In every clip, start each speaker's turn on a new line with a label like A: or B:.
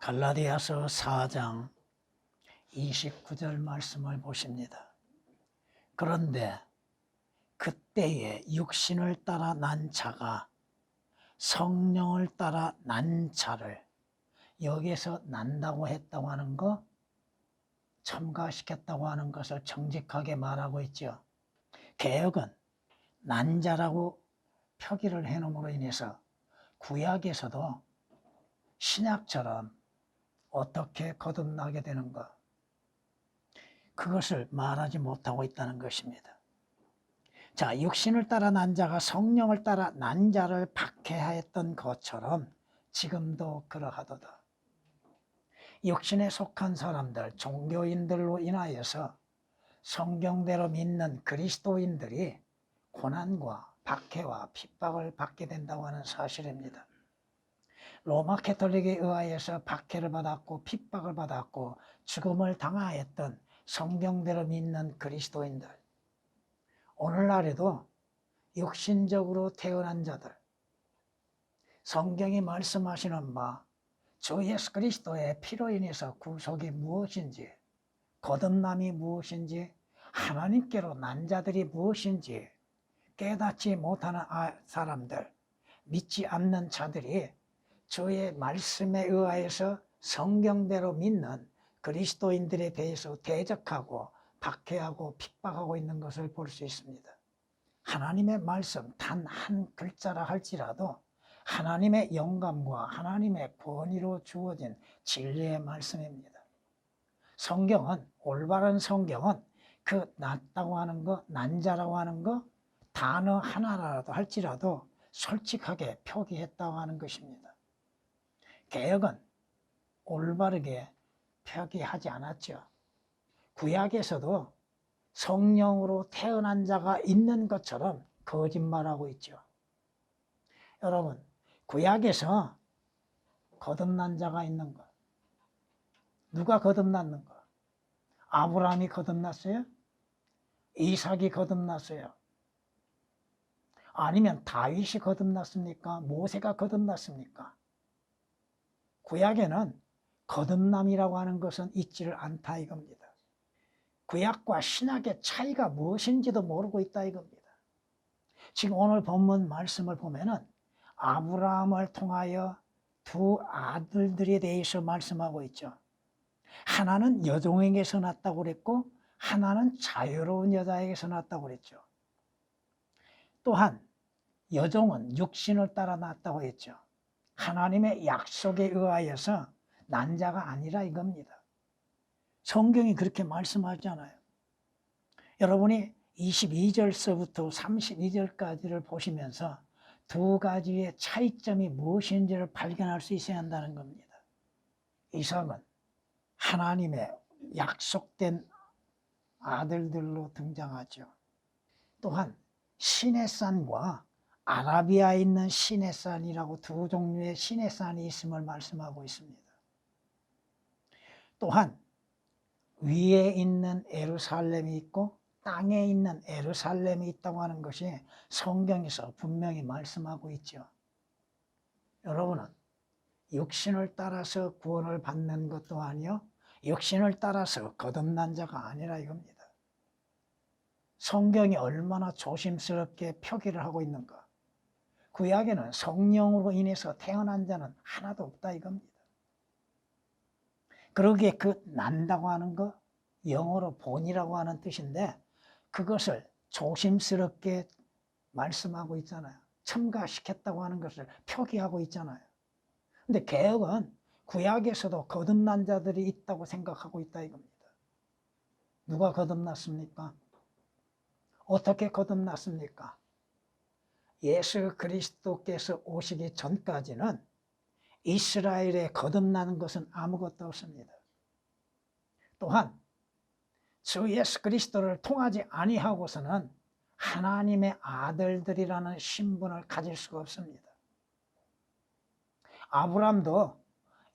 A: 갈라디아서 4장 29절 말씀을 보십니다. 그런데 그때에 육신을 따라 난 자가 성령을 따라 난 자를, 여기에서 난다고 했다고 하는 거, 첨가시켰다고 하는 것을 정직하게 말하고 있죠. 개역은 난 자라고 표기를 해놓음으로 인해서 구약에서도 신약처럼 어떻게 거듭나게 되는가, 그것을 말하지 못하고 있다는 것입니다. 자, 육신을 따라 난 자가 성령을 따라 난 자를 박해하였던 것처럼 지금도 그러하도다. 육신에 속한 사람들, 종교인들로 인하여서 성경대로 믿는 그리스도인들이 고난과 박해와 핍박을 받게 된다고 하는 사실입니다. 로마 캐톨릭에 의하여서 박해를 받았고 핍박을 받았고 죽음을 당하였던 성경대로 믿는 그리스도인들, 오늘날에도 육신적으로 태어난 자들, 성경이 말씀하시는 바 주 예수 그리스도의 피로 인해서 구속이 무엇인지, 거듭남이 무엇인지, 하나님께로 난 자들이 무엇인지 깨닫지 못하는 사람들, 믿지 않는 자들이 주의 말씀에 의하여서 성경대로 믿는 그리스도인들에 대해서 대적하고 박해하고 핍박하고 있는 것을 볼 수 있습니다. 하나님의 말씀 단 한 글자라 할지라도 하나님의 영감과 하나님의 권위로 주어진 진리의 말씀입니다. 성경은, 올바른 성경은 그 낫다고 하는 거, 난자라고 하는 거 단어 하나라도 할지라도 솔직하게 표기했다고 하는 것입니다. 개역은 올바르게 표기하지 않았죠. 구약에서도 성령으로 태어난 자가 있는 것처럼 거짓말하고 있죠. 여러분, 구약에서 거듭난 자가 있는 것, 누가 거듭났는가? 아브라함이 거듭났어요? 이삭이 거듭났어요? 아니면 다윗이 거듭났습니까? 모세가 거듭났습니까? 구약에는 거듭남이라고 하는 것은 있지를 않다 이겁니다. 구약과 신약의 차이가 무엇인지도 모르고 있다 이겁니다. 지금 오늘 본문 말씀을 보면은 아브라함을 통하여 두 아들들에 대해서 말씀하고 있죠. 하나는 여종에게서 났다고 그랬고 하나는 자유로운 여자에게서 났다고 그랬죠. 또한 여종은 육신을 따라 났다고 했죠. 하나님의 약속에 의하여서 난 자가 아니라 이겁니다. 성경이 그렇게 말씀하잖아요. 여러분이 22절서부터 32절까지를 보시면서 두 가지의 차이점이 무엇인지를 발견할 수 있어야 한다는 겁니다. 이삭은 하나님의 약속된 아들들로 등장하죠. 또한 시내산과 아라비아에 있는 시내산이라고 두 종류의 시내산이 있음을 말씀하고 있습니다. 또한 위에 있는 예루살렘이 있고 땅에 있는 예루살렘이 있다고 하는 것이 성경에서 분명히 말씀하고 있죠. 여러분은 육신을 따라서 구원을 받는 것도 아니요, 육신을 따라서 거듭난 자가 아니라 이겁니다. 성경이 얼마나 조심스럽게 표기를 하고 있는가. 구약에는 성령으로 인해서 태어난 자는 하나도 없다 이겁니다. 그러기에 그 난다고 하는 거 영어로 본이라고 하는 뜻인데 그것을 조심스럽게 말씀하고 있잖아요. 첨가시켰다고 하는 것을 표기하고 있잖아요. 근데 개역은 구약에서도 거듭난 자들이 있다고 생각하고 있다 이겁니다. 누가 거듭났습니까? 어떻게 거듭났습니까? 예수 그리스도께서 오시기 전까지는 이스라엘에 거듭나는 것은 아무것도 없습니다. 또한 주 예수 그리스도를 통하지 아니하고서는 하나님의 아들들이라는 신분을 가질 수가 없습니다. 아브람도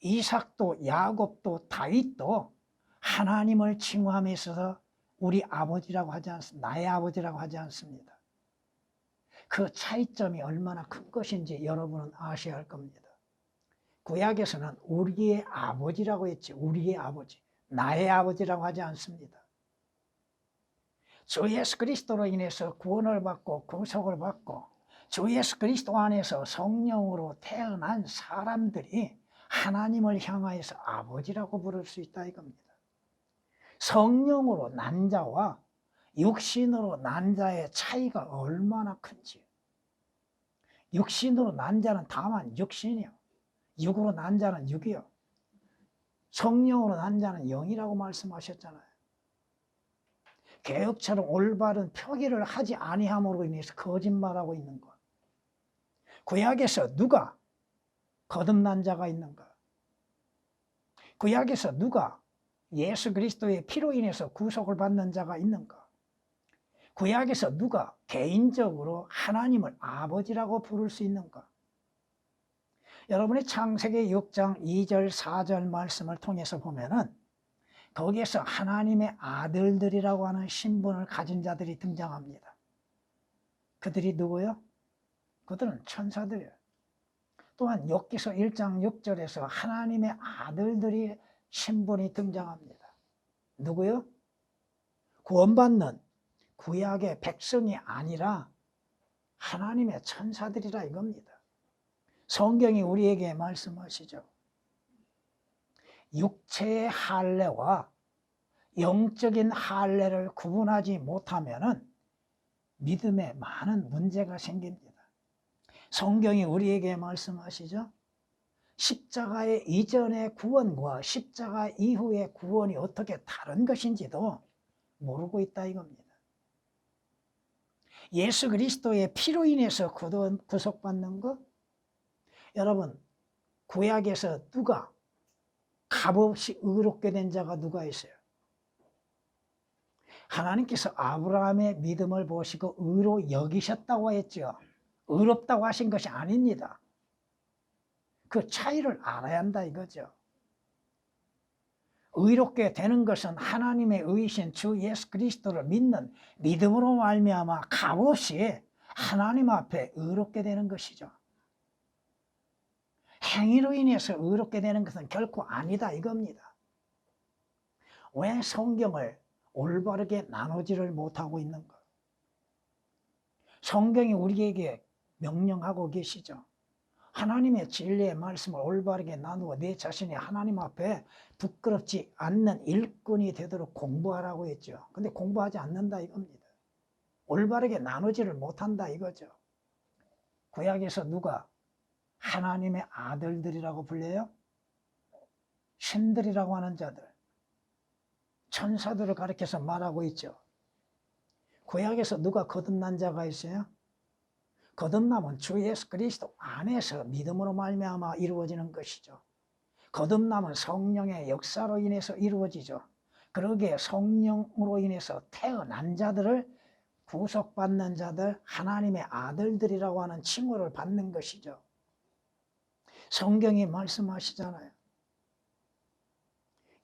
A: 이삭도 야곱도 다윗도 하나님을 칭호함에 있어서 우리 아버지라고 하지 않습니다. 나의 아버지라고 하지 않습니다. 그 차이점이 얼마나 큰 것인지 여러분은 아셔야 할 겁니다. 구약에서는 우리의 아버지라고 했지. 우리의 아버지. 나의 아버지라고 하지 않습니다. 주 예수 그리스도로 인해서 구원을 받고 구속을 받고 주 예수 그리스도 안에서 성령으로 태어난 사람들이 하나님을 향하여서 아버지라고 부를 수 있다 이겁니다. 성령으로 난 자와 육신으로 난 자의 차이가 얼마나 큰지. 육신으로 난 자는 다만 육신이요. 육으로 난 자는 육이요. 성령으로 난 자는 영이라고 말씀하셨잖아요. 개혁처럼 올바른 표기를 하지 아니함으로 인해서 거짓말하고 있는 것. 구약에서 누가 거듭난 자가 있는가? 구약에서 누가 예수 그리스도의 피로 인해서 구속을 받는 자가 있는가? 구약에서 누가 개인적으로 하나님을 아버지라고 부를 수 있는가? 여러분이 창세기 6장 2절 4절 말씀을 통해서 보면은 거기에서 하나님의 아들들이라고 하는 신분을 가진 자들이 등장합니다. 그들이 누구요? 그들은 천사들이에요. 또한 욥기서 1장 6절에서 하나님의 아들들이 신분이 등장합니다. 누구요? 구원받는 구약의 백성이 아니라 하나님의 천사들이라 이겁니다. 성경이 우리에게 말씀하시죠. 육체의 할례와 영적인 할례를 구분하지 못하면은 믿음에 많은 문제가 생깁니다. 성경이 우리에게 말씀하시죠. 십자가의 이전의 구원과 십자가 이후의 구원이 어떻게 다른 것인지도 모르고 있다 이겁니다. 예수 그리스도의 피로 인해서 구속받는 것, 여러분 구약에서 누가 값없이 의롭게 된 자가 누가 있어요? 하나님께서 아브라함의 믿음을 보시고 의로 여기셨다고 했죠. 의롭다고 하신 것이 아닙니다. 그 차이를 알아야 한다 이거죠. 의롭게 되는 것은 하나님의 의이신 주 예수 그리스도를 믿는 믿음으로 말미암아 값없이 하나님 앞에 의롭게 되는 것이죠. 행위로 인해서 의롭게 되는 것은 결코 아니다 이겁니다. 왜 성경을 올바르게 나누지를 못하고 있는가? 성경이 우리에게 명령하고 계시죠. 하나님의 진리의 말씀을 올바르게 나누어 내 자신이 하나님 앞에 부끄럽지 않는 일꾼이 되도록 공부하라고 했죠. 근데 공부하지 않는다 이겁니다. 올바르게 나누지를 못한다 이거죠. 구약에서 누가 하나님의 아들들이라고 불려요? 신들이라고 하는 자들, 천사들을 가리켜서 말하고 있죠. 구약에서 누가 거듭난 자가 있어요? 거듭남은 주 예수 그리스도 안에서 믿음으로 말미암아 이루어지는 것이죠. 거듭남은 성령의 역사로 인해서 이루어지죠. 그러기에 성령으로 인해서 태어난 자들을 구속받는 자들, 하나님의 아들들이라고 하는 칭호를 받는 것이죠. 성경이 말씀하시잖아요.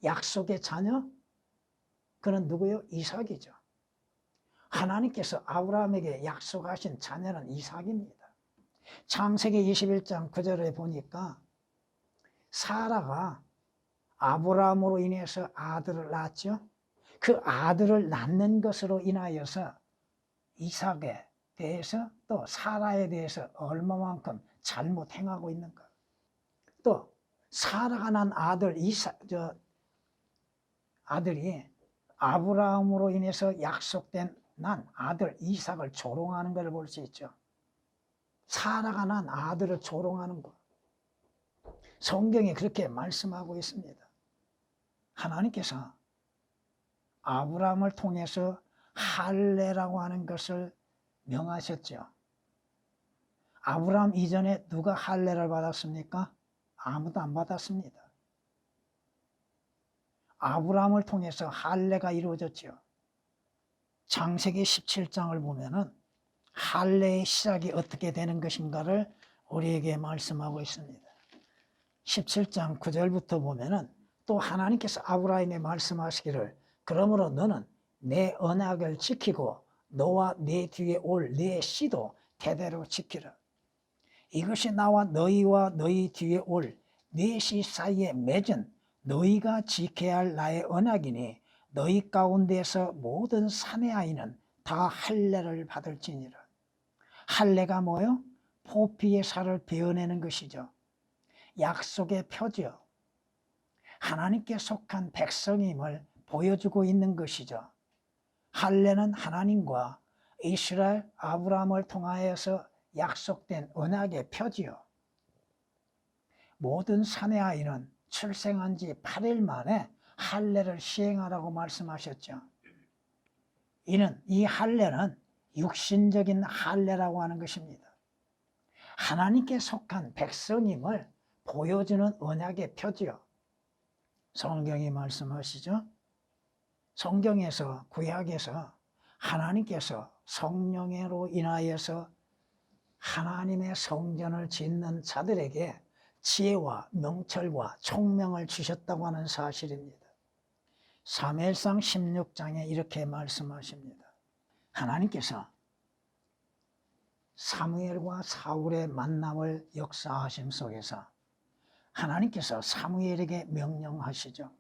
A: 약속의 자녀? 그는 누구요? 이삭이죠. 하나님께서 아브라함에게 약속하신 자녀는 이삭입니다. 창세기 21장 9절에 보니까 사라가 아브라함으로 인해서 아들을 낳았죠. 그 아들을 낳는 것으로 인하여서 이삭에 대해서 또 사라에 대해서 얼마만큼 잘못 행하고 있는가. 또 사라가 난 아들 아들이 아브라함으로 인해서 약속된 난 아들 이삭을 조롱하는 것을 볼 수 있죠. 사라가 난 아들을 조롱하는 것. 성경이 그렇게 말씀하고 있습니다. 하나님께서 아브라함을 통해서 할례라고 하는 것을 명하셨죠. 아브라함 이전에 누가 할례를 받았습니까? 아무도 안 받았습니다. 아브라함을 통해서 할례가 이루어졌죠. 창세기 17장을 보면은 할례의 시작이 어떻게 되는 것인가를 우리에게 말씀하고 있습니다. 17장 9절부터 보면은 또 하나님께서 아브라함에 말씀하시기를 그러므로 너는 내 언약을 지키고 너와 내 뒤에 올 내 씨도 대대로 지키라. 이것이 나와 너희와 너희 뒤에 올 넷이 사이에 맺은 너희가 지켜야 할 나의 언약이니 너희 가운데서 모든 사내 아이는 다 할례를 받을지니라. 할례가 뭐요? 포피의 살을 베어내는 것이죠. 약속의 표지요. 하나님께 속한 백성임을 보여주고 있는 것이죠. 할례는 하나님과 이스라엘 아브라함을 통하여서 약속된 언약의 표지요. 모든 사내 아이는 출생한 지 8일 만에 할례를 시행하라고 말씀하셨죠. 이 할례는 육신적인 할례라고 하는 것입니다. 하나님께 속한 백성임을 보여주는 언약의 표지요. 성경이 말씀하시죠. 성경에서 구약에서 하나님께서 성령으로 인하여서 하나님의 성전을 짓는 자들에게 지혜와 명철과 총명을 주셨다고 하는 사실입니다. 사무엘상 16장에 이렇게 말씀하십니다. 하나님께서 사무엘과 사울의 만남을 역사하심 속에서 하나님께서 사무엘에게 명령하시죠.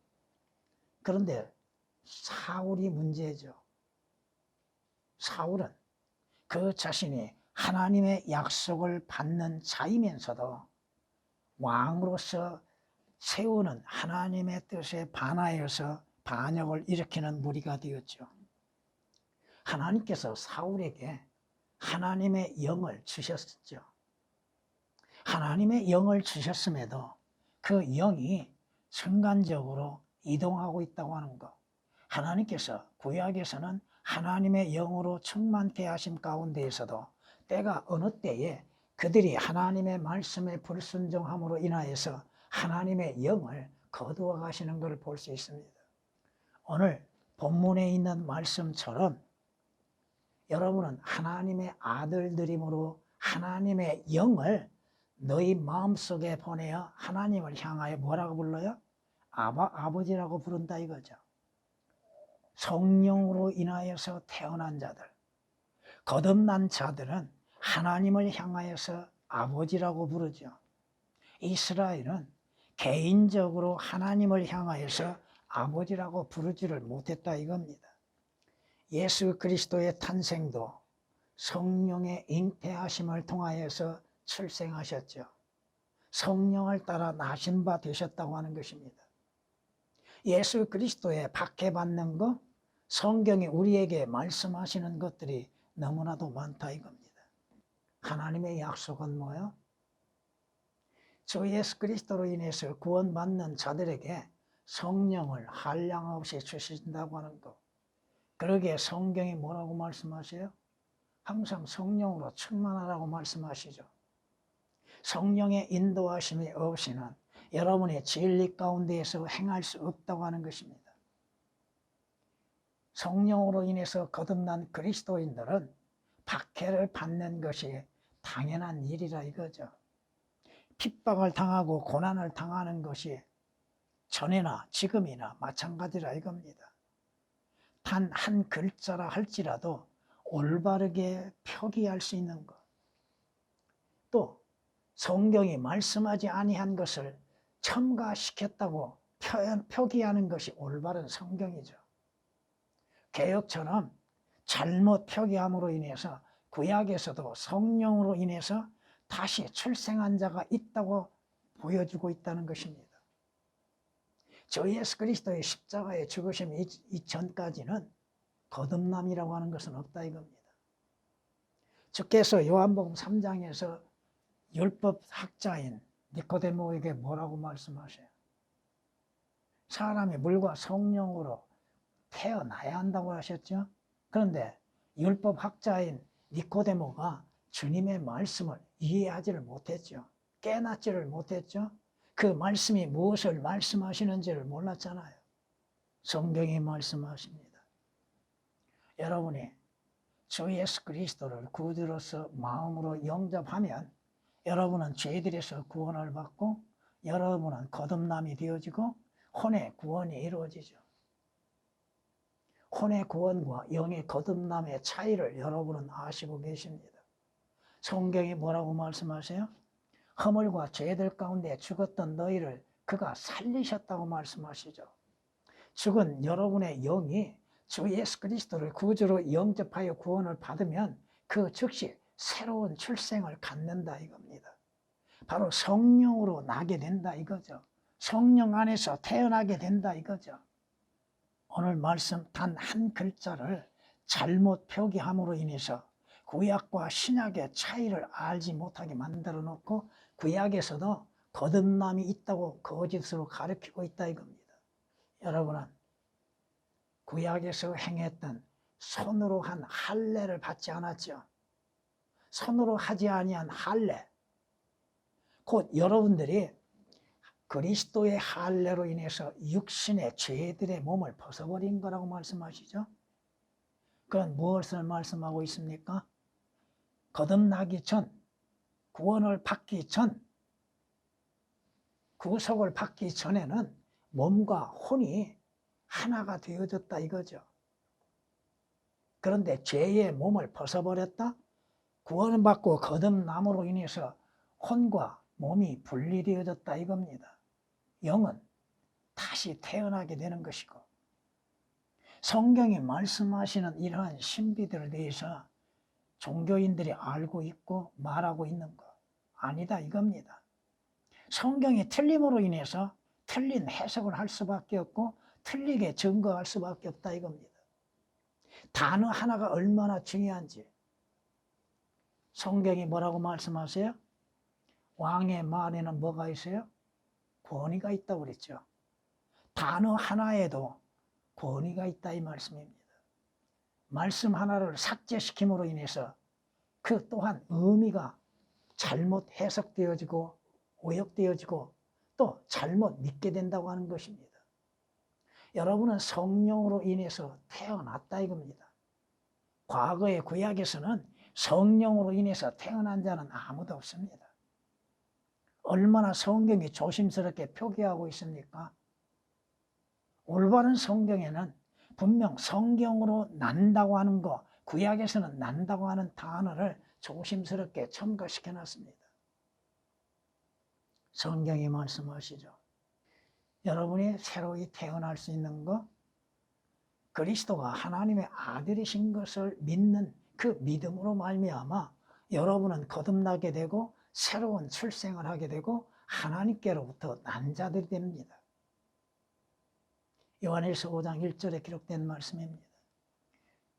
A: 그런데 사울이 문제죠. 사울은 그 자신이 하나님의 약속을 받는 자이면서도 왕으로서 세우는 하나님의 뜻에 반하여서 반역을 일으키는 무리가 되었죠. 하나님께서 사울에게 하나님의 영을 주셨죠. 하나님의 영을 주셨음에도 그 영이 순간적으로 이동하고 있다고 하는 것. 하나님께서 구약에서는 하나님의 영으로 충만케 하심 가운데에서도 때가 어느 때에 그들이 하나님의 말씀에 불순종함으로 인하여서 하나님의 영을 거두어 가시는 것을 볼 수 있습니다. 오늘 본문에 있는 말씀처럼 여러분은 하나님의 아들들이므로 하나님의 영을 너희 마음속에 보내어 하나님을 향하여 뭐라고 불러요? 아버지라고 부른다 이거죠. 성령으로 인하여서 태어난 자들, 거듭난 자들은 하나님을 향하여서 아버지라고 부르죠. 이스라엘은 개인적으로 하나님을 향하여서 아버지라고 부르지를 못했다 이겁니다. 예수 그리스도의 탄생도 성령의 잉태하심을 통하여서 출생하셨죠. 성령을 따라 나신 바 되셨다고 하는 것입니다. 예수 그리스도의 박해받는 것, 성경이 우리에게 말씀하시는 것들이 너무나도 많다 이겁니다. 하나님의 약속은 뭐예요? 주 예수 그리스도로 인해서 구원받는 자들에게 성령을 한량없이 주신다고 하는 것. 그러기에 성경이 뭐라고 말씀하세요? 항상 성령으로 충만하라고 말씀하시죠. 성령의 인도하심이 없이는 여러분의 진리 가운데에서 행할 수 없다고 하는 것입니다. 성령으로 인해서 거듭난 그리스도인들은 박해를 받는 것이 당연한 일이라 이거죠. 핍박을 당하고 고난을 당하는 것이 전에나 지금이나 마찬가지라 이겁니다. 단 한 글자라 할지라도 올바르게 표기할 수 있는 것. 또 성경이 말씀하지 아니한 것을 첨가시켰다고 표기하는 것이 올바른 성경이죠. 개혁처럼 잘못 표기함으로 인해서 구약에서도 성령으로 인해서 다시 출생한 자가 있다고 보여주고 있다는 것입니다. 주 예수 그리스도의 십자가의 죽으심 이전까지는 거듭남이라고 하는 것은 없다 이겁니다. 주께서 요한복음 3장에서 율법 학자인 니코데모에게 뭐라고 말씀하세요? 사람이 물과 성령으로 태어나야 한다고 하셨죠? 그런데 율법 학자인 니코데모가 주님의 말씀을 이해하지를 못했죠. 깨닫지를 못했죠. 그 말씀이 무엇을 말씀하시는지를 몰랐잖아요. 성경이 말씀하십니다. 여러분이 주 예수 그리스도를 구주로서 마음으로 영접하면 여러분은 죄들에서 구원을 받고 여러분은 거듭남이 되어지고 혼의 구원이 이루어지죠. 혼의 구원과 영의 거듭남의 차이를 여러분은 아시고 계십니다. 성경이 뭐라고 말씀하세요? 허물과 죄들 가운데 죽었던 너희를 그가 살리셨다고 말씀하시죠. 죽은 여러분의 영이 주 예수 그리스도를 구주로 영접하여 구원을 받으면 그 즉시 새로운 출생을 갖는다 이겁니다. 바로 성령으로 나게 된다 이거죠. 성령 안에서 태어나게 된다 이거죠. 오늘 말씀 단 한 글자를 잘못 표기함으로 인해서 구약과 신약의 차이를 알지 못하게 만들어 놓고 구약에서도 거듭남이 있다고 거짓으로 가르치고 있다 이겁니다. 여러분은 구약에서 행했던 손으로 한 할례를 받지 않았죠. 손으로 하지 아니한 할례, 곧 여러분들이 그리스도의 할례로 인해서 육신의 죄들의 몸을 벗어버린 거라고 말씀하시죠. 그건 무엇을 말씀하고 있습니까? 거듭나기 전, 구원을 받기 전, 구속을 받기 전에는 몸과 혼이 하나가 되어졌다 이거죠. 그런데 죄의 몸을 벗어버렸다? 구원을 받고 거듭남으로 인해서 혼과 몸이 분리되어졌다 이겁니다. 영은 다시 태어나게 되는 것이고, 성경이 말씀하시는 이러한 신비들에 대해서 종교인들이 알고 있고 말하고 있는 거 아니다 이겁니다. 성경이 틀림으로 인해서 틀린 해석을 할 수밖에 없고 틀리게 증거할 수밖에 없다 이겁니다. 단어 하나가 얼마나 중요한지. 성경이 뭐라고 말씀하세요? 왕의 말에는 뭐가 있어요? 권위가 있다고 그랬죠. 단어 하나에도 권위가 있다 이 말씀입니다. 말씀 하나를 삭제시킴으로 인해서 그 또한 의미가 잘못 해석되어지고 오역되어지고 또 잘못 믿게 된다고 하는 것입니다. 여러분은 성령으로 인해서 태어났다 이겁니다. 과거의 구약에서는 성령으로 인해서 태어난 자는 아무도 없습니다. 얼마나 성경이 조심스럽게 표기하고 있습니까? 올바른 성경에는 분명 성경으로 난다고 하는 거, 구약에서는 난다고 하는 단어를 조심스럽게 첨가시켜 놨습니다. 성경이 말씀하시죠. 여러분이 새로이 태어날 수 있는 거, 그리스도가 하나님의 아들이신 것을 믿는 그 믿음으로 말미암아 여러분은 거듭나게 되고 새로운 출생을 하게 되고 하나님께로부터 난 자들이 됩니다. 요한일서 5장 1절에 기록된 말씀입니다.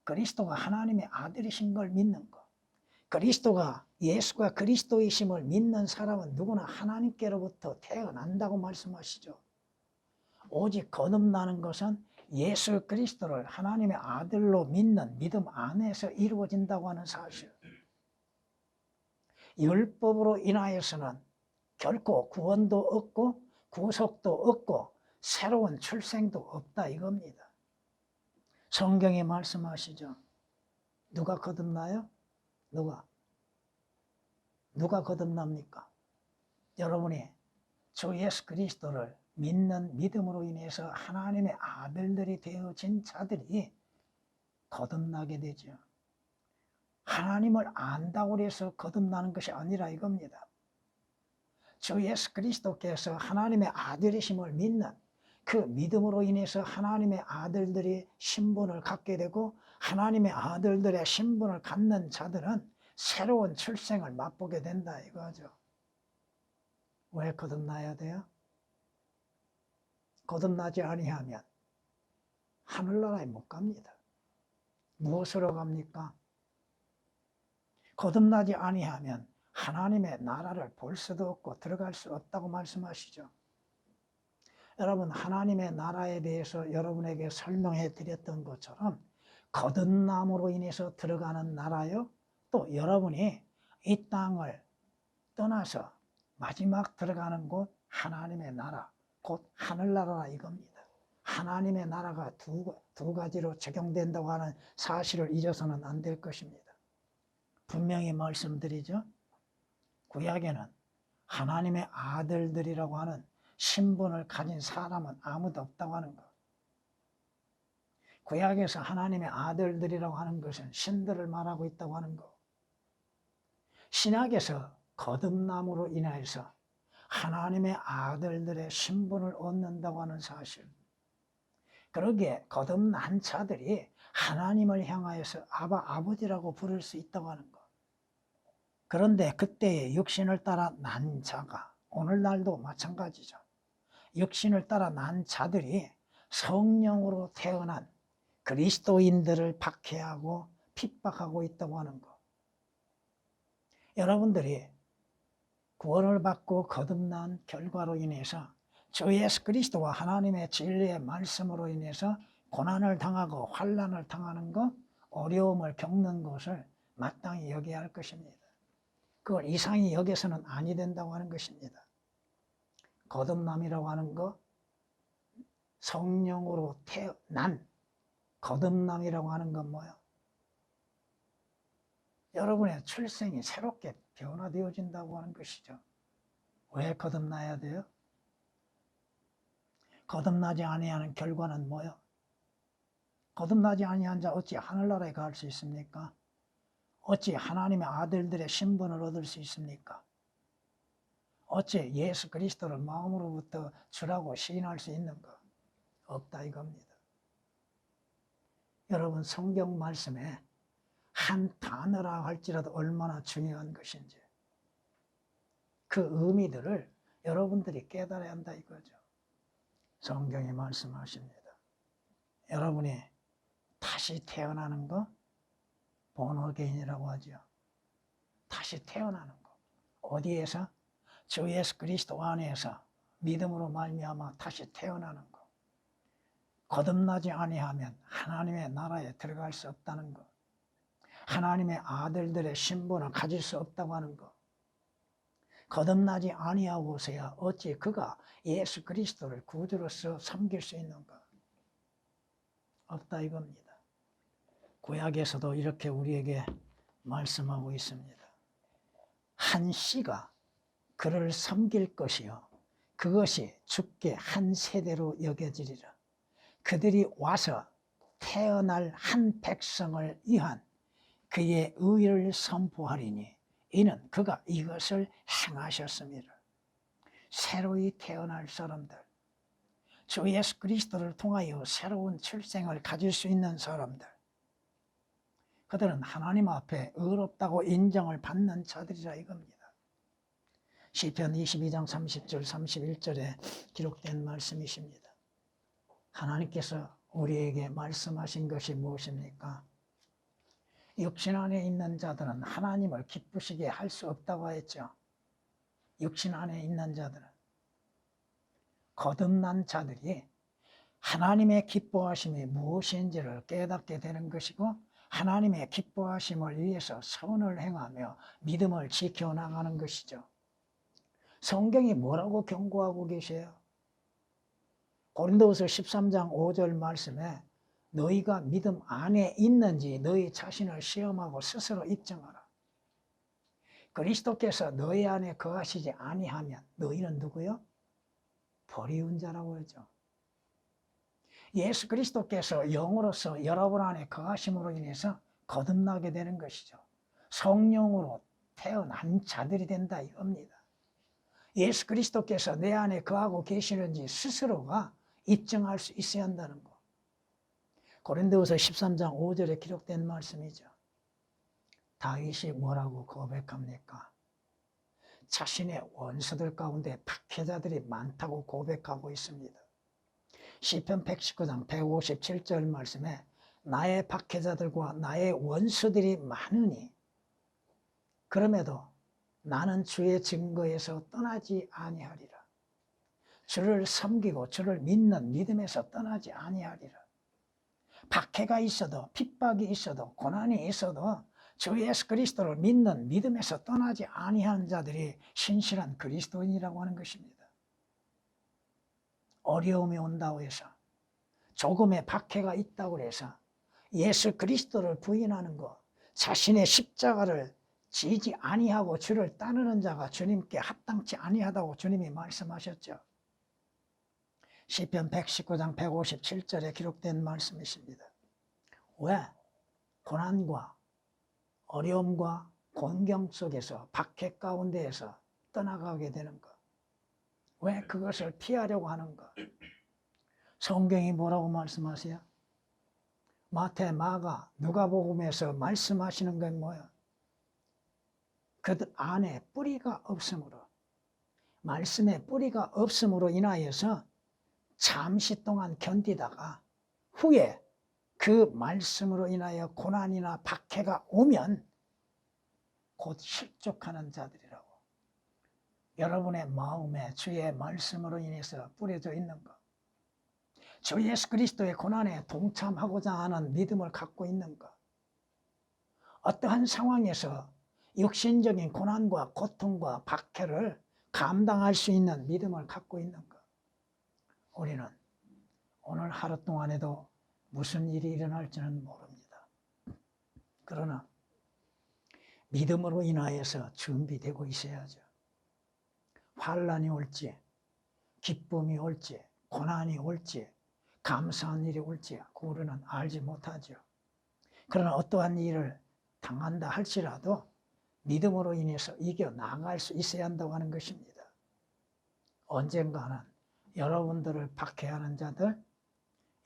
A: 그리스도가 하나님의 아들이신 걸 믿는 것, 그리스도가 예수가 그리스도이심을 믿는 사람은 누구나 하나님께로부터 태어난다고 말씀하시죠. 오직 거듭나는 것은 예수 그리스도를 하나님의 아들로 믿는 믿음 안에서 이루어진다고 하는 사실. 율법으로 인하여서는 결코 구원도 없고 구속도 없고 새로운 출생도 없다 이겁니다. 성경이 말씀하시죠. 누가 거듭나요? 누가 거듭납니까? 여러분이 주 예수 그리스도를 믿는 믿음으로 인해서 하나님의 아들들이 되어진 자들이 거듭나게 되죠. 하나님을 안다고 해서 거듭나는 것이 아니라 이겁니다. 주 예수 그리스도께서 하나님의 아들이심을 믿는 그 믿음으로 인해서 하나님의 아들들이 신분을 갖게 되고 하나님의 아들들의 신분을 갖는 자들은 새로운 출생을 맛보게 된다 이거죠. 왜 거듭나야 돼요? 거듭나지 아니하면 하늘나라에 못 갑니다. 무엇으로 갑니까? 거듭나지 아니하면 하나님의 나라를 볼 수도 없고 들어갈 수 없다고 말씀하시죠. 여러분, 하나님의 나라에 대해서 여러분에게 설명해 드렸던 것처럼 거듭남으로 인해서 들어가는 나라요, 또 여러분이 이 땅을 떠나서 마지막 들어가는 곳 하나님의 나라, 곧 하늘나라라 이겁니다. 하나님의 나라가 두 가지로 적용된다고 하는 사실을 잊어서는 안 될 것입니다. 분명히 말씀드리죠. 구약에는 하나님의 아들들이라고 하는 신분을 가진 사람은 아무도 없다고 하는 것. 구약에서 하나님의 아들들이라고 하는 것은 신들을 말하고 있다고 하는 것. 신약에서 거듭남으로 인하여서 하나님의 아들들의 신분을 얻는다고 하는 사실. 그러기에 거듭난 자들이 하나님을 향하여서 아버지라고 부를 수 있다고 하는 것. 그런데 그때의 육신을 따라 난 자가, 오늘날도 마찬가지죠. 육신을 따라 난 자들이 성령으로 태어난 그리스도인들을 박해하고 핍박하고 있다고 하는 것. 여러분들이 구원을 받고 거듭난 결과로 인해서 주 예수 그리스도와 하나님의 진리의 말씀으로 인해서 고난을 당하고 환난을 당하는 것, 어려움을 겪는 것을 마땅히 여겨야 할 것입니다. 그걸 이상히 여겨서는 아니 된다고 하는 것입니다. 거듭남이라고 하는 것, 성령으로 태어난 거듭남이라고 하는 건 뭐예요? 여러분의 출생이 새롭게 변화되어진다고 하는 것이죠. 왜 거듭나야 돼요? 거듭나지 아니하는 결과는 뭐예요? 거듭나지 아니한 자 어찌 하늘나라에 갈 수 있습니까? 어찌 하나님의 아들들의 신분을 얻을 수 있습니까? 어찌 예수 그리스도를 마음으로부터 주라고 시인할 수 있는가? 없다 이겁니다. 여러분 성경 말씀에 한 단어라 할지라도 얼마나 중요한 것인지 그 의미들을 여러분들이 깨달아야 한다 이거죠. 성경이 말씀하십니다. 여러분이 다시 태어나는 거 본어게인이라고 하죠. 다시 태어나는 거. 어디에서? 주 예수 그리스도 안에서 믿음으로 말미암아 다시 태어나는 거. 거듭나지 아니하면 하나님의 나라에 들어갈 수 없다는 거. 하나님의 아들들의 신분을 가질 수 없다고 하는 것. 거듭나지 아니하고서야 어찌 그가 예수 그리스도를 구주로서 섬길 수 있는가? 없다 이겁니다. 구약에서도 이렇게 우리에게 말씀하고 있습니다. 한 씨가 그를 섬길 것이요 그것이 주께 한 세대로 여겨지리라. 그들이 와서 태어날 한 백성을 위한 그의 의를 선포하리니 이는 그가 이것을 행하셨습니다. 새로이 태어날 사람들, 주 예수 그리스도를 통하여 새로운 출생을 가질 수 있는 사람들, 그들은 하나님 앞에 의롭다고 인정을 받는 자들이라 이겁니다. 시편 22장 30절 31절에 기록된 말씀이십니다. 하나님께서 우리에게 말씀하신 것이 무엇입니까? 육신 안에 있는 자들은 하나님을 기쁘시게 할 수 없다고 했죠. 육신 안에 있는 자들은. 거듭난 자들이 하나님의 기뻐하심이 무엇인지를 깨닫게 되는 것이고 하나님의 기뻐하심을 위해서 선을 행하며 믿음을 지켜나가는 것이죠. 성경이 뭐라고 경고하고 계세요? 고린도후서 13장 5절 말씀에 너희가 믿음 안에 있는지 너희 자신을 시험하고 스스로 입증하라. 그리스도께서 너희 안에 거하시지 아니하면 너희는 누구요? 버리운 자라고 하죠. 예수 그리스도께서 영으로서 여러분 안에 거하심으로 인해서 거듭나게 되는 것이죠. 성령으로 태어난 자들이 된다 이겁니다. 예수 그리스도께서 내 안에 거하고 계시는지 스스로가 입증할 수 있어야 한다는 거. 고린도후서 13장 5절에 기록된 말씀이죠. 다윗이 뭐라고 고백합니까? 자신의 원수들 가운데 박해자들이 많다고 고백하고 있습니다. 시편 119장 157절 말씀에 나의 박해자들과 나의 원수들이 많으니 그럼에도 나는 주의 증거에서 떠나지 아니하리라. 주를 섬기고 주를 믿는 믿음에서 떠나지 아니하리라. 박해가 있어도 핍박이 있어도 고난이 있어도 주 예수 그리스도를 믿는 믿음에서 떠나지 아니하는 자들이 신실한 그리스도인이라고 하는 것입니다. 어려움이 온다고 해서 조금의 박해가 있다고 해서 예수 그리스도를 부인하는 것, 자신의 십자가를 지지 아니하고 주를 따르는 자가 주님께 합당치 아니하다고 주님이 말씀하셨죠. 시편 119장 157절에 기록된 말씀이십니다. 왜? 고난과 어려움과 곤경 속에서 박해 가운데에서 떠나가게 되는가? 왜 그것을 피하려고 하는가? 성경이 뭐라고 말씀하세요? 마태, 마가, 누가복음에서 말씀하시는 건 뭐야? 그들 안에 뿌리가 없으므로, 말씀에 뿌리가 없음으로 인하여서 잠시 동안 견디다가 후에 그 말씀으로 인하여 고난이나 박해가 오면 곧 실족하는 자들이라고. 여러분의 마음에 주의 말씀으로 인해서 뿌려져 있는가? 주 예수 그리스도의 고난에 동참하고자 하는 믿음을 갖고 있는가? 어떠한 상황에서 육신적인 고난과 고통과 박해를 감당할 수 있는 믿음을 갖고 있는가? 우리는 오늘 하루 동안에도 무슨 일이 일어날지는 모릅니다. 그러나 믿음으로 인하여서 준비되고 있어야죠. 환난이 올지, 기쁨이 올지, 고난이 올지, 감사한 일이 올지 우리는 알지 못하죠. 그러나 어떠한 일을 당한다 할지라도 믿음으로 인해서 이겨나갈 수 있어야 한다고 하는 것입니다. 언젠가는 여러분들을 박해하는 자들,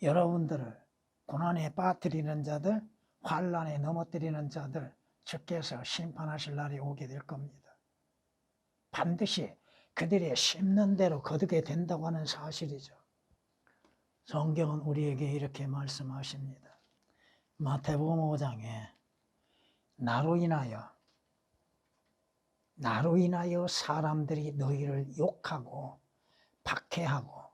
A: 여러분들을 고난에 빠뜨리는 자들, 환난에 넘어뜨리는 자들, 주께서 심판하실 날이 오게 될 겁니다. 반드시 그들이 심는 대로 거두게 된다고 하는 사실이죠. 성경은 우리에게 이렇게 말씀하십니다. 마태복음 5장에 나로 인하여 사람들이 너희를 욕하고 박해하고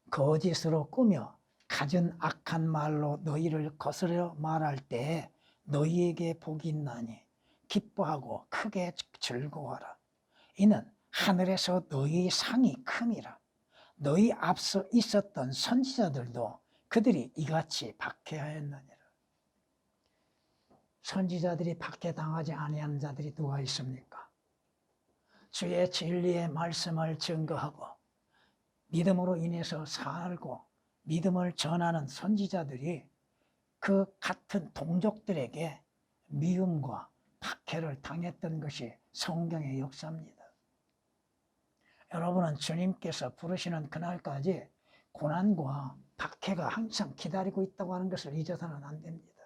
A: 거짓으로 꾸며 갖은 악한 말로 너희를 거스려 말할 때 너희에게 복이 있나니 기뻐하고 크게 즐거워하라. 이는 하늘에서 너희 상이 큼이라. 너희 앞서 있었던 선지자들도 그들이 이같이 박해하였느니라. 선지자들이 박해당하지 아니하는 자들이 누가 있습니까? 주의 진리의 말씀을 증거하고 믿음으로 인해서 살고 믿음을 전하는 선지자들이 그 같은 동족들에게 미움과 박해를 당했던 것이 성경의 역사입니다. 여러분은 주님께서 부르시는 그날까지 고난과 박해가 항상 기다리고 있다고 하는 것을 잊어서는 안 됩니다.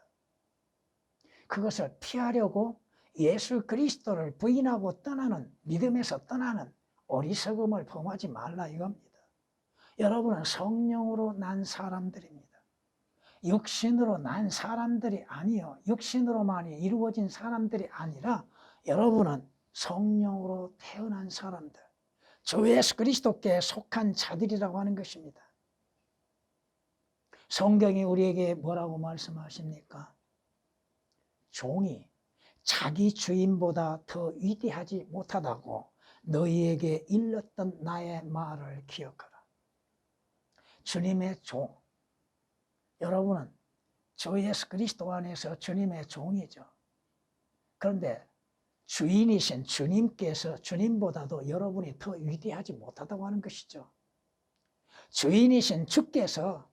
A: 그것을 피하려고 예수 그리스도를 부인하고 떠나는, 믿음에서 떠나는 어리석음을 범하지 말라 이겁니다. 여러분은 성령으로 난 사람들입니다. 육신으로 난 사람들이 아니요, 육신으로만이 이루어진 사람들이 아니라 여러분은 성령으로 태어난 사람들, 주 예수 그리스도께 속한 자들이라고 하는 것입니다. 성경이 우리에게 뭐라고 말씀하십니까? 종이 자기 주인보다 더 위대하지 못하다고 너희에게 일렀던 나의 말을 기억하라. 주님의 종, 여러분은 주 예수 그리스도 안에서 주님의 종이죠. 그런데 주인이신 주님께서 주님보다도 여러분이 더 위대하지 못하다고 하는 것이죠. 주인이신 주께서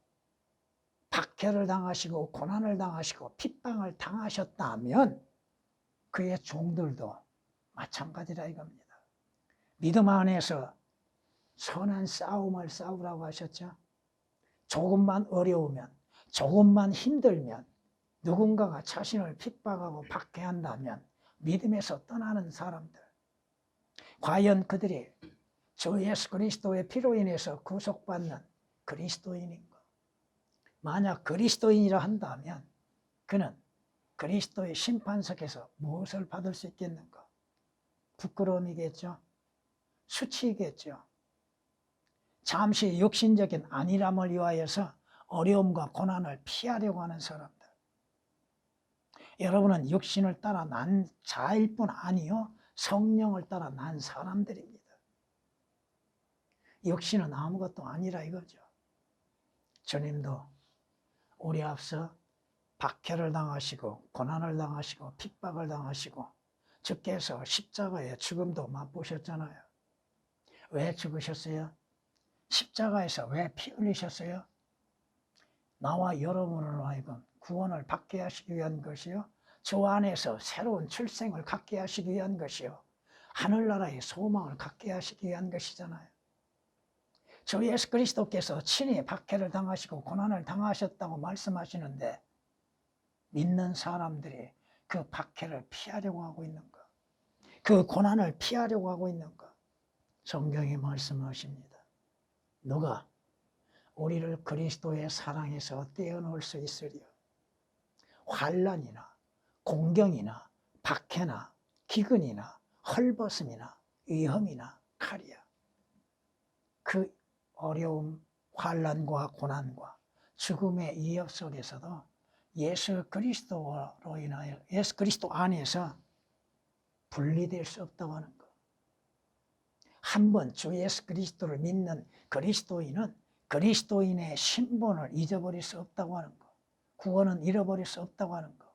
A: 박해를 당하시고 고난을 당하시고 핍박을 당하셨다면 그의 종들도 마찬가지라 이겁니다. 믿음 안에서 선한 싸움을 싸우라고 하셨죠. 조금만 어려우면, 조금만 힘들면, 누군가가 자신을 핍박하고 박해한다면 믿음에서 떠나는 사람들, 과연 그들이 주 예수 그리스도의 피로 인해서 구속받는 그리스도인인가? 만약 그리스도인이라 한다면 그는 그리스도의 심판석에서 무엇을 받을 수 있겠는가? 부끄러움이겠죠. 수치이겠죠. 잠시 육신적인 안일함을 위하여서 어려움과 고난을 피하려고 하는 사람들. 여러분은 육신을 따라 난 자일 뿐 아니요, 성령을 따라 난 사람들입니다. 육신은 아무것도 아니라 이거죠. 주님도 우리 앞서 박해를 당하시고 고난을 당하시고 핍박을 당하시고 주께서 십자가의 죽음도 맛보셨잖아요. 왜 죽으셨어요? 십자가에서 왜 피 흘리셨어요? 나와 여러분으로 하여금 구원을 받게 하시기 위한 것이요, 주 안에서 새로운 출생을 갖게 하시기 위한 것이요, 하늘나라의 소망을 갖게 하시기 위한 것이잖아요. 주 예수 그리스도께서 친히 박해를 당하시고 고난을 당하셨다고 말씀하시는데, 믿는 사람들이 그 박해를 피하려고 하고 있는 것, 그 고난을 피하려고 하고 있는 것, 성경이 말씀하십니다. 누가 우리를 그리스도의 사랑에서 떼어놓을 수 있으리요? 환난이나 공경이나 박해나 기근이나 헐벗음이나 위험이나 칼이야. 그 어려움, 환난과 고난과 죽음의 위협 속에서도 예수 그리스도로 인하여, 예수 그리스도 안에서 분리될 수 없다고 하는 것. 한번 주 예수 그리스도를 믿는 그리스도인은 그리스도인의 신분을 잊어버릴 수 없다고 하는 것. 구원은 잃어버릴 수 없다고 하는 것.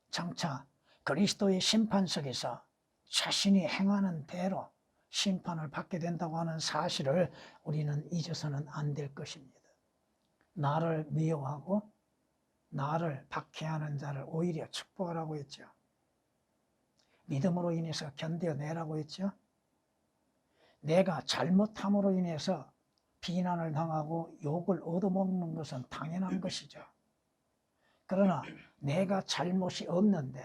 A: 장차 그리스도의 심판 속에서 자신이 행하는 대로 심판을 받게 된다고 하는 사실을 우리는 잊어서는 안 될 것입니다. 나를 미워하고 나를 박해하는 자를 오히려 축복하라고 했죠. 믿음으로 인해서 견뎌내라고 했죠. 내가 잘못함으로 인해서 비난을 당하고 욕을 얻어먹는 것은 당연한 것이죠. 그러나 내가 잘못이 없는데,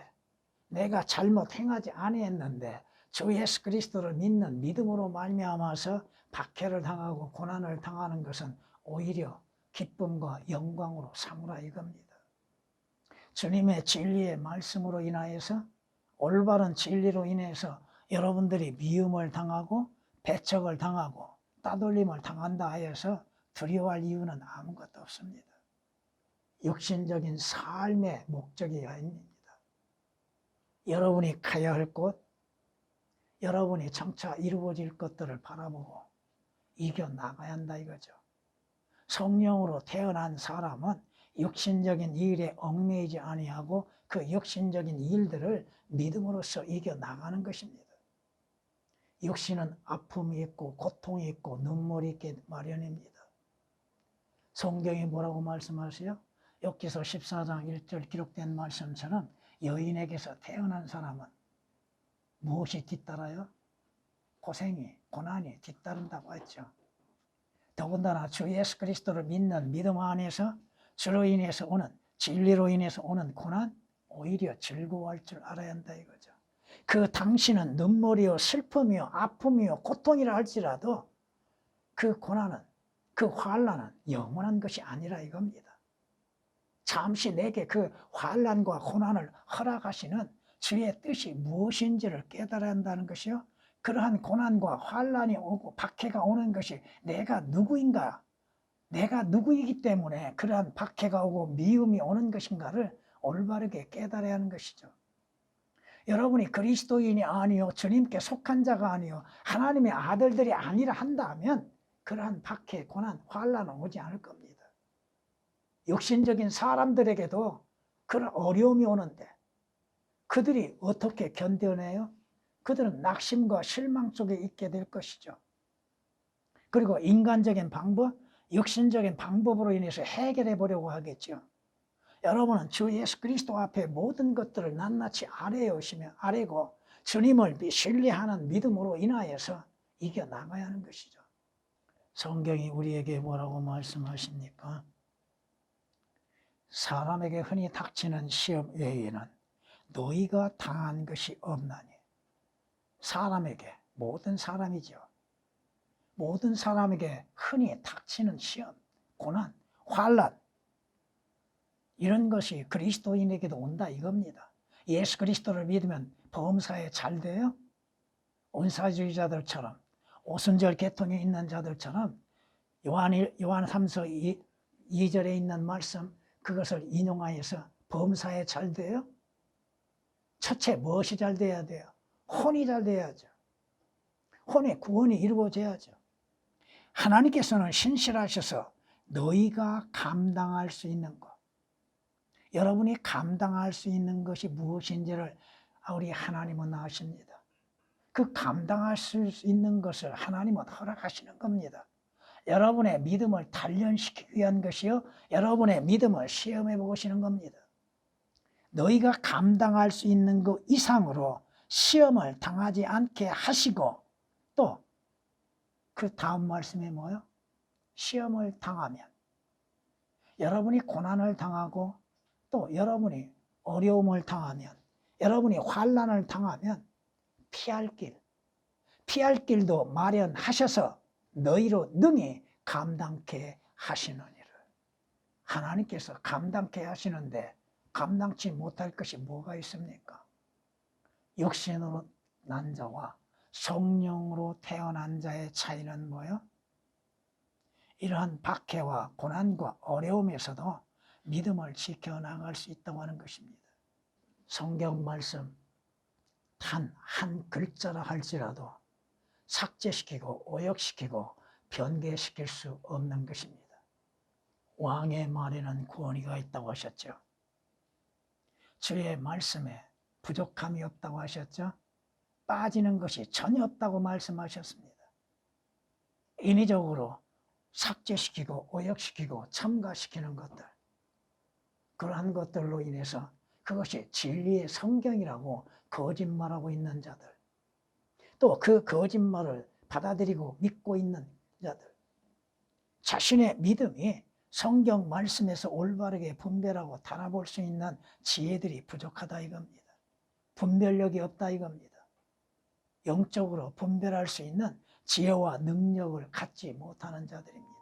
A: 내가 잘못 행하지 아니했는데 주 예수 그리스도를 믿는 믿음으로 말미암아서 박해를 당하고 고난을 당하는 것은 오히려 기쁨과 영광으로 삼으라 이겁니다. 주님의 진리의 말씀으로 인하여서, 올바른 진리로 인해서 여러분들이 미움을 당하고 배척을 당하고 따돌림을 당한다 하여서 두려워할 이유는 아무것도 없습니다. 육신적인 삶의 목적이 아닙니다. 여러분이 가야 할 곳, 여러분이 장차 이루어질 것들을 바라보고 이겨나가야 한다 이거죠. 성령으로 태어난 사람은 육신적인 일에 얽매이지 아니하고 그 육신적인 일들을 믿음으로써 이겨나가는 것입니다. 육신은 아픔이 있고 고통이 있고 눈물이 있게 마련입니다. 성경이 뭐라고 말씀하세요? 욥기서 14장 1절 기록된 말씀처럼 여인에게서 태어난 사람은 무엇이 뒤따라요? 고생이, 고난이 뒤따른다고 했죠. 더군다나 주 예수 그리스도를 믿는 믿음 안에서 주로 인해서 오는, 진리로 인해서 오는 고난, 오히려 즐거워할 줄 알아야 한다 이거죠. 그 당신은 눈물이요 슬픔이요 아픔이요 고통이라 할지라도 그 고난은, 그 환난은 영원한 것이 아니라 이겁니다. 잠시 내게 그 환난과 고난을 허락하시는 주의 뜻이 무엇인지를 깨달아야 한다는 것이요, 그러한 고난과 환난이 오고 박해가 오는 것이 내가 누구인가, 내가 누구이기 때문에 그러한 박해가 오고 미움이 오는 것인가를 올바르게 깨달아야 하는 것이죠. 여러분이 그리스도인이 아니요 주님께 속한 자가 아니요 하나님의 아들들이 아니라 한다면 그러한 박해, 고난, 환난은 오지 않을 겁니다. 육신적인 사람들에게도 그런 어려움이 오는데 그들이 어떻게 견뎌내요? 그들은 낙심과 실망 속에 있게 될 것이죠. 그리고 인간적인 방법, 육신적인 방법으로 인해서 해결해 보려고 하겠죠. 여러분은 주 예수 그리스도 앞에 모든 것들을 낱낱이 아뢰고 주님을 신뢰하는 믿음으로 인하여서 이겨나가야 하는 것이죠. 성경이 우리에게 뭐라고 말씀하십니까? 사람에게 흔히 닥치는 시험 외에는 너희가 당한 것이 없나니. 사람에게, 모든 사람이죠. 모든 사람에게 흔히 닥치는 시험, 고난, 환난, 이런 것이 그리스도인에게도 온다 이겁니다. 예수 그리스도를 믿으면 범사에 잘 돼요? 온사주의자들처럼, 오순절 계통에 있는 자들처럼 요한 3서 2절에 있는 말씀, 그것을 인용하여서 범사에 잘 돼요? 첫째 무엇이 잘 돼야 돼요? 혼이 잘 돼야죠. 혼의 구원이 이루어져야죠. 하나님께서는 신실하셔서 너희가 감당할 수 있는 것, 여러분이 감당할 수 있는 것이 무엇인지를 우리 하나님은 아십니다. 그 감당할 수 있는 것을 하나님은 허락하시는 겁니다. 여러분의 믿음을 단련시키기 위한 것이요, 여러분의 믿음을 시험해 보시는 겁니다. 너희가 감당할 수 있는 그 이상으로 시험을 당하지 않게 하시고, 또 그 다음 말씀이 뭐예요? 시험을 당하면, 여러분이 고난을 당하고 또 여러분이 어려움을 당하면, 여러분이 환난을 당하면 피할 길도 마련하셔서 너희로 능히 감당케 하시느니라. 하나님께서 감당케 하시는데 감당치 못할 것이 뭐가 있습니까? 육신으로 난 자와 성령으로 태어난 자의 차이는 뭐예요? 이러한 박해와 고난과 어려움에서도 믿음을 지켜나갈 수 있다고 하는 것입니다. 성경 말씀 단 한 글자라 할지라도 삭제시키고 오역시키고 변개시킬 수 없는 것입니다. 왕의 말에는 권위가 있다고 하셨죠. 주의 말씀에 부족함이 없다고 하셨죠. 빠지는 것이 전혀 없다고 말씀하셨습니다. 인위적으로 삭제시키고 오역시키고 첨가시키는 것들, 그러한 것들로 인해서 그것이 진리의 성경이라고 거짓말하고 있는 자들, 또 그 거짓말을 받아들이고 믿고 있는 자들, 자신의 믿음이 성경 말씀에서 올바르게 분별하고 달아볼 수 있는 지혜들이 부족하다 이겁니다. 분별력이 없다 이겁니다. 영적으로 분별할 수 있는 지혜와 능력을 갖지 못하는 자들입니다.